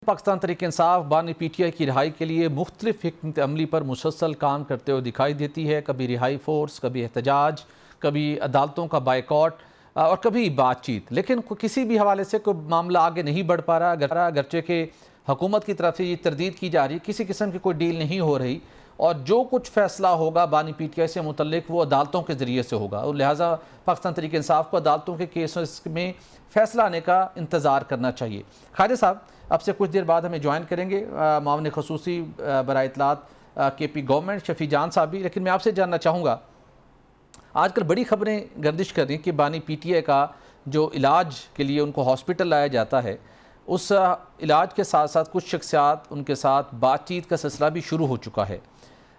पाकिस्तान तहरीक इंसाफ बानी PTI की रिहाई के लिए मुख्तलिफ हिकमत अमली पर मुसलसल काम करते हुए दिखाई देती है। कभी रिहाई फोर्स, कभी एहतजाज, कभी अदालतों का बाइकआउट और कभी बातचीत। लेकिन किसी भी हवाले से कोई मामला आगे नहीं बढ़ पा रहा। अगरचे के हुकूमत की तरफ से ये तरदीद की जा रही है, किसी किस्म की कोई डील नहीं हो रही और जो कुछ फैसला होगा बानी PTI से मुतल्लिक वो अदालतों के ज़रिए से होगा और लिहाजा पाकिस्तान तहरीक इंसाफ को अदालतों के केसेस में फ़ैसला आने का इंतज़ार करना चाहिए। ख्वाजा साहब अब से कुछ देर बाद हमें ज्वाइन करेंगे मामले खसूसी बराए इत्तलात KP गवर्नमेंट शफी जान साहब भी। लेकिन मैं आपसे जानना चाहूँगा, आजकल बड़ी खबरें गर्दिश कर रही हैं कि बानी PTI का जो इलाज के लिए उनको हॉस्पिटल लाया जाता है, उस इलाज के साथ साथ कुछ शख्सियात उनके साथ बातचीत का सिलसिला भी शुरू हो चुका है।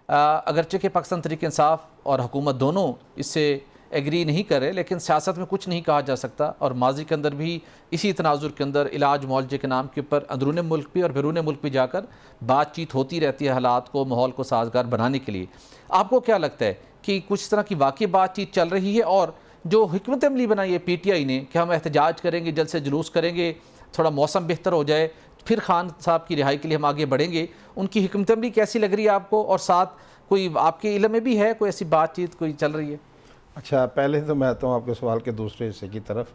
अगरचे कि पाकिस्तान तहरीक इंसाफ और हुकूमत दोनों इससे एग्री नहीं कर रहे, लेकिन सियासत में कुछ नहीं कहा जा सकता और माजी के अंदर भी इसी तनाजुर के अंदर इलाज मुआवजे के नाम के ऊपर अंदरून मुल्क भी और बैरून मुल्क भी जाकर बातचीत होती रहती है हालात को, माहौल को साजगार बनाने के लिए। आपको क्या लगता है कि कुछ तरह की वाकई बातचीत चल रही है और जो हिकमत अमली बनाई है PTI ने कि हम एहतजाज करेंगे, जल्द से जुलूस करेंगे, थोड़ा मौसम बेहतर हो जाए, फिर खान साहब की रिहाई के लिए हम आगे बढ़ेंगे, उनकी हिकमत अमली कैसी लग रही है आपको? और साथ कोई आपके इल्म में भी है कोई ऐसी बातचीत कोई चल रही है? अच्छा, पहले तो मैं आता हूँ आपके सवाल के दूसरे हिस्से की तरफ।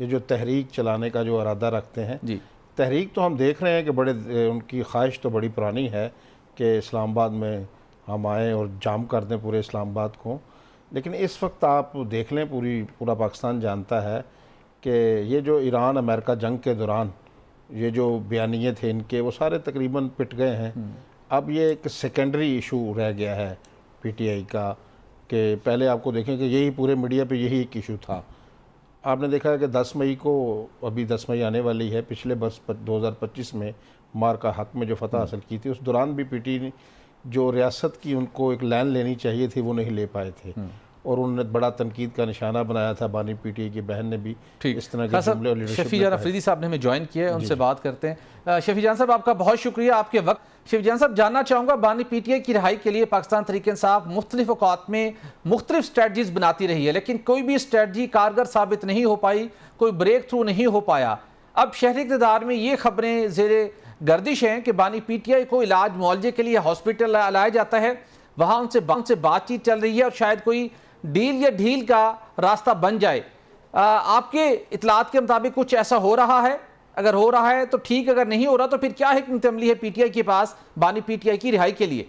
ये जो तहरीक चलाने का जो इरादा रखते हैं जी, तहरीक तो हम देख रहे हैं कि बड़े उनकी ख्वाहिश तो बड़ी पुरानी है कि इस्लामाबाद में हम आएँ और जाम कर दें पूरे इस्लामाबाद को। लेकिन इस वक्त आप देख लें पूरा पाकिस्तान जानता है कि ये जो ईरान अमेरिका जंग के दौरान ये जो बयानिए थे इनके, वो सारे तकरीबन पिट गए हैं। अब ये एक सेकेंडरी इशू रह गया है PTI का कि पहले आपको देखें कि यही पूरे मीडिया पे यही एक इशू था। आपने देखा है कि 10 मई को, अभी 10 मई आने वाली है, पिछले वर्ष 2025 में मार का हक में जो फतह हासिल की थी, उस दौरान भी PTI ने जो रियासत की उनको एक लाइन लेनी चाहिए थी वो नहीं ले पाए थे और उन्होंने बड़ा तनकीद का निशाना बनाया था। बानी PTI की बहन ने भी इस तरह के जुमले और लीडरशिप। शफी जान अफरीदी साहब ने हमें ज्वाइन किया है, उनसे बात करते हैं। शफी जान साहब आपका बहुत शुक्रिया आपके वक्त। शफी जान साहब, जानना चाहूँगा बानी PTI की रिहाई के लिए पाकिस्तान तहरीक इंसाफ मुख्तलिफ औकात में मुख्तलिफ स्ट्रेटजीज बनाती रही है, लेकिन कोई भी स्ट्रेटजी कारगर साबित नहीं हो पाई, कोई ब्रेक थ्रू नहीं हो पाया। अब शहरी इक़्तिदार में ये खबरें ज़ेरे गर्दिश हैं कि बानी PTI को इलाज मुआवजे के लिए हॉस्पिटल लाया जाता है, वहाँ उनसे बातचीत चल रही है और शायद कोई डील या ढील का रास्ता बन जाए। आपके इतलात के मुताबिक कुछ ऐसा हो रहा है? अगर हो रहा है तो ठीक, अगर नहीं हो रहा तो फिर क्या हिकमत अमली है PTI के पास बानी PTI की रिहाई के लिए?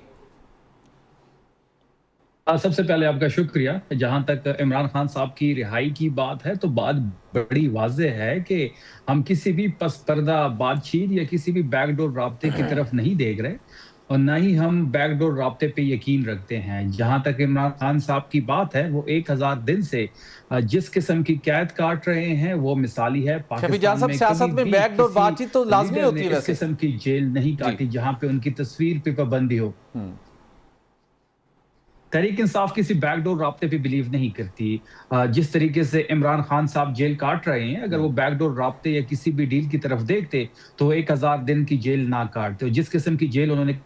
सबसे पहले आपका शुक्रिया। जहां तक इमरान खान साहब की रिहाई की बात है तो बात बड़ी वाज़ेह है कि हम किसी भी पसपर्दा बातचीत या किसी भी बैकडोर राब्ते की तरफ नहीं देख रहे और ना ही हम बैकडोर राब्ते पे यकीन रखते हैं। जहां तक इमरान खान साहब की बात है, वो 1000 दिन से जिस किस्म की कैद काट रहे हैं वो मिसाली है। पाकिस्तान में सियासत में बैकडोर बातचीत तो लाजमी होती है, इस किस्म की जेल नहीं काटी जहां पे उनकी तस्वीर पे पाबंदी हो। तहरीक इंसाफ किसी बैकडोर राब्ते पे बिलीव नहीं करती। जिस तरीके से इमरान खान साहब जेल काट रहे हैं, अगर वो बैकडोर राब्ते या किसी भी डील की तरफ देखते तो 1000 दिन की जेल ना काटते। जिस किस्म की जेल उन्होंने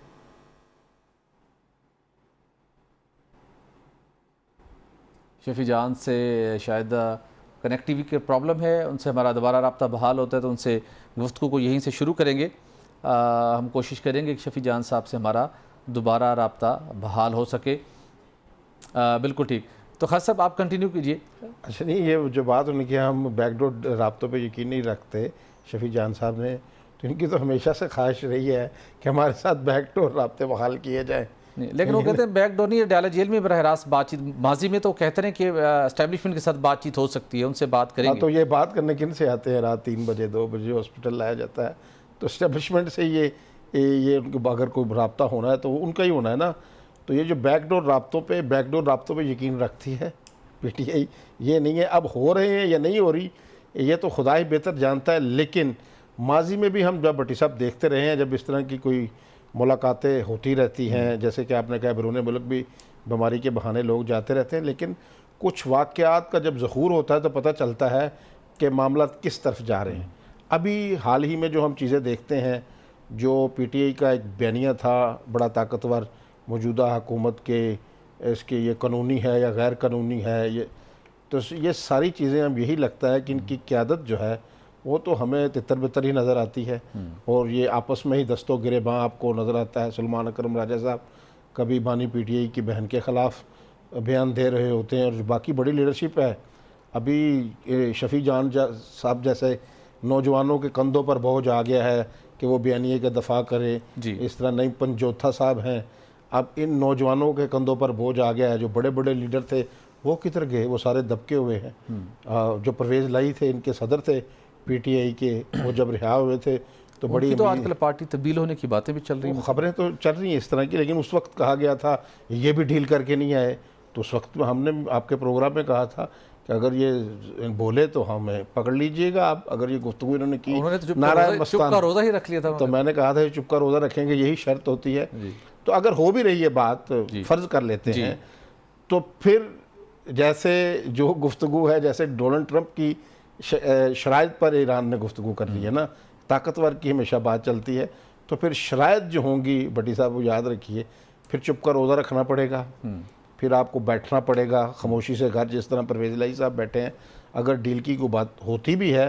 शफी जान से शायद कनेक्टिविटी की प्रॉब्लम है, उनसे हमारा दोबारा रब्ता बहाल होता है तो उनसे गुफ्तगू को यहीं से शुरू करेंगे। हम कोशिश करेंगे कि शफी जान साहब से हमारा दोबारा रब्ता बहाल हो सके। बिल्कुल ठीक। तो खास साहब आप कंटिन्यू कीजिए। अच्छा, नहीं, ये जो बात उन्होंने किया हम बैकडोर राब्तों पे यकीन नहीं रखते शफी जान साहब ने, तो इनकी तो हमेशा से ख्वाहिश रही है कि हमारे साथ बैकडोर राब्ते बहाल किए जाएँ। लेकिन वो कहते हैं बैकडोर नहीं डाला जेल में बरह रास्त बातचीत। माजी में तो कहते हैं कि एस्टेब्लिशमेंट के साथ बातचीत हो सकती है, उनसे बात करेंगे। तो ये बात करने किन से आते हैं? रात 3 बजे 2 बजे हॉस्पिटल लाया जाता है, तो एस्टेब्लिशमेंट से ये उनको अगर कोई रब्ता होना है तो उनका ही होना है ना। तो ये जो बैकडोर राब्तों पे यकीन रखती है PTI, ये नहीं है। अब हो रहे हैं या नहीं हो रही ये तो खुदा ही बेहतर जानता है। लेकिन माजी में भी हम जब भट्टी साहब देखते रहे हैं, जब इस तरह की कोई मुलाकातें होती रहती हैं, जैसे कि आपने कहा बैरून मुल्क भी बीमारी के बहाने लोग जाते रहते हैं, लेकिन कुछ वाक़यात का जब ज़हूर होता है तो पता चलता है कि मामला किस तरफ जा रहे हैं। अभी हाल ही में जो हम चीज़ें देखते हैं, जो PTI का एक बयानिया था बड़ा ताकतवर, मौजूदा हुकूमत के इसके ये कानूनी है या गैर कानूनी है, ये तो ये सारी चीज़ें अब यही लगता है कि इनकी क़यादत जो है वो तो हमें तितर बितर ही नज़र आती है। और ये आपस में ही दस्तों गिरेबां आपको नज़र आता है। सलमान अकरम राजा साहब कभी बानी पीटीआई की बहन के ख़िलाफ़ बयान दे रहे होते हैं, और जो बाकी बड़ी लीडरशिप है, अभी शफी जान साहब जैसे नौजवानों के कंधों पर बोझ आ गया है कि वो बयानिए का दफ़ा करें। इस तरह नईम पंजोथा साहब हैं, अब इन नौजवानों के कंधों पर बोझ आ गया है। जो बड़े बड़े लीडर थे वो किधर गए, वो सारे दबके हुए हैं। जो परवेज़ लाई थे, इनके सदर थे पीटीआई के, वो जब रिहा हुए थे तो बड़ी तो आजकल पार्टी तब्दील होने की बातें भी चल रही हैं, खबरें तो चल रही हैं इस तरह की। लेकिन उस वक्त कहा गया था ये भी डील करके नहीं आए, तो उस वक्त में हमने आपके प्रोग्राम में कहा था कि अगर ये बोले तो हमें पकड़ लीजिएगा आप। अगर ये गुफ्तगू इन्होंने की, उन्होंने तो नारायण चुप का रोज़ा ही रख लिया था, तो मैंने कहा था चुप का रोज़ा रखेंगे, यही शर्त होती है। तो अगर हो भी रही है बात, फ़र्ज़ कर लेते हैं, तो फिर जैसे जो गुफ्तगू है, जैसे डोनाल्ड ट्रंप की शराइत पर ईरान ने गुफ्तगू कर ली है ना, ताकतवर की हमेशा बात चलती है, तो फिर शराइत जो होंगी भट्टी साहब वो याद रखिए, फिर चुप का रोज़ा रखना पड़ेगा, फिर आपको बैठना पड़ेगा खामोशी से घर, जिस तरह परवेज़ लाई साहब बैठे हैं। अगर डील की कोई बात होती भी है